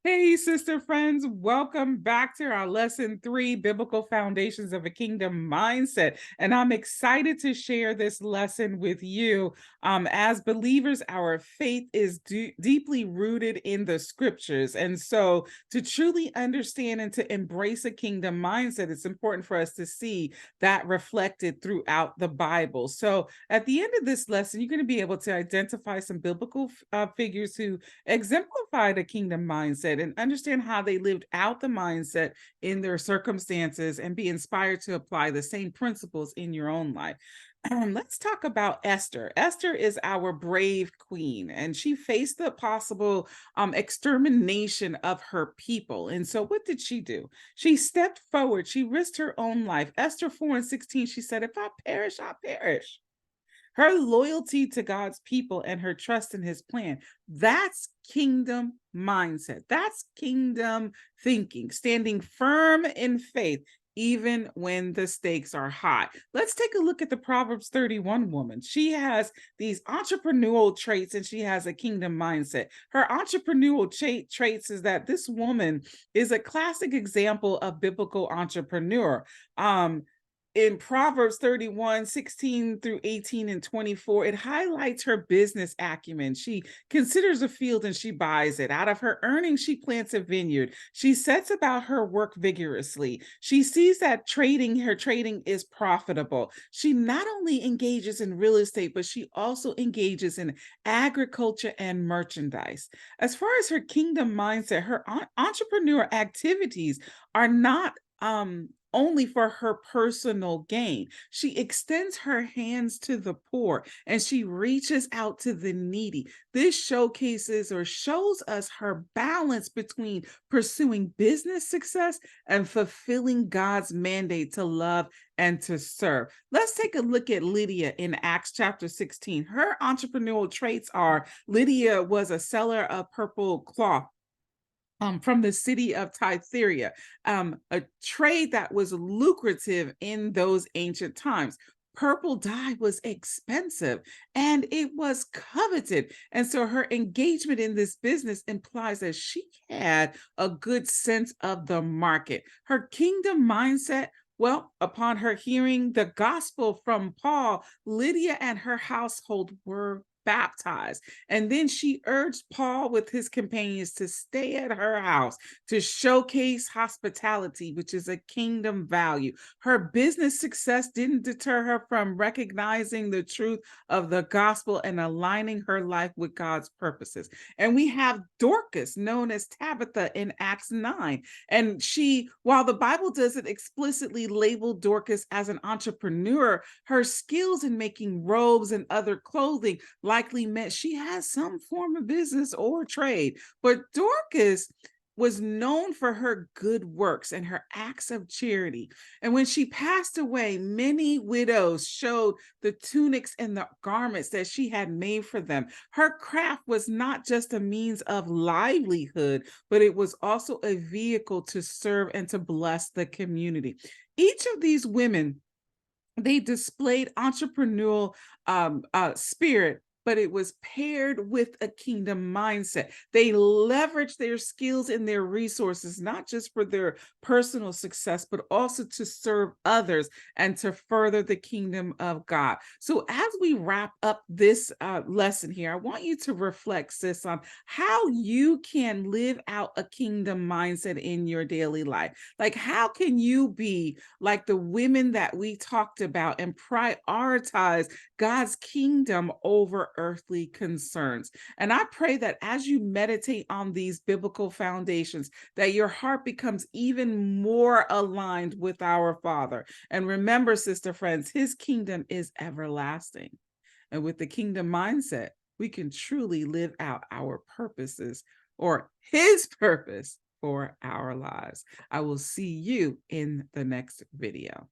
Hey, sister friends, welcome back to our lesson 3, Biblical Foundations of a Kingdom Mindset. And I'm excited to share this lesson with you. As believers, our faith is deeply rooted in the scriptures. And so, to truly understand and to embrace a kingdom mindset, it's important for us to see that reflected throughout the Bible. So, at the end of this lesson, you're going to be able to identify some biblical figures who exemplified a kingdom mindset and understand how they lived out the mindset in their circumstances and be inspired to apply the same principles in your own life. Let's talk about Esther. Esther is our brave queen, and she faced the possible extermination of her people. And so, what did she do? She stepped forward, she risked her own life. Esther 4:16, she said, "If I perish, I perish." Her loyalty to God's people and her trust in his plan. That's kingdom mindset. That's kingdom thinking, standing firm in faith, even when the stakes are high. Let's take a look at the Proverbs 31 woman. She has these entrepreneurial traits and she has a kingdom mindset. Her entrepreneurial traits is that this woman is a classic example of biblical entrepreneur. In Proverbs 31:16 through 18 and 24, it highlights her business acumen. She considers a field and she buys it. Out of her earnings, she plants a vineyard. She sets about her work vigorously. She sees that her trading is profitable. She not only engages in real estate, but she also engages in agriculture and merchandise. As far as her kingdom mindset, her entrepreneur activities are not only for her personal gain. She extends her hands to the poor and she reaches out to the needy. This showcases or shows us her balance between pursuing business success and fulfilling God's mandate to love and to serve. Let's take a look at Lydia in Acts chapter 16. Her entrepreneurial traits are: Lydia was a seller of purple cloth from the city of Thyatira, a trade that was lucrative in those ancient times. Purple dye was expensive and it was coveted. And so her engagement in this business implies that she had a good sense of the market. Her kingdom mindset, well, upon her hearing the gospel from Paul, Lydia and her household were baptized. And then she urged Paul with his companions to stay at her house to showcase hospitality, which is a kingdom value. Her business success didn't deter her from recognizing the truth of the gospel and aligning her life with God's purposes. And we have Dorcas, known as Tabitha in Acts 9. And she, while the Bible doesn't explicitly label Dorcas as an entrepreneur, her skills in making robes and other clothing likely meant she has some form of business or trade. But Dorcas was known for her good works and her acts of charity. And when she passed away, many widows showed the tunics and the garments that she had made for them. Her craft was not just a means of livelihood, but it was also a vehicle to serve and to bless the community. Each of these women, they displayed entrepreneurial spirit, but it was paired with a kingdom mindset. They leveraged their skills and their resources, not just for their personal success, but also to serve others and to further the kingdom of God. So, as we wrap up this lesson here, I want you to reflect, sis, on how you can live out a kingdom mindset in your daily life. Like, how can you be like the women that we talked about and prioritize God's kingdom over earthly concerns? And I pray that as you meditate on these biblical foundations, that your heart becomes even more aligned with our Father. And remember, sister friends, his kingdom is everlasting. And with the kingdom mindset, we can truly live out our purposes or his purpose for our lives. I will see you in the next video.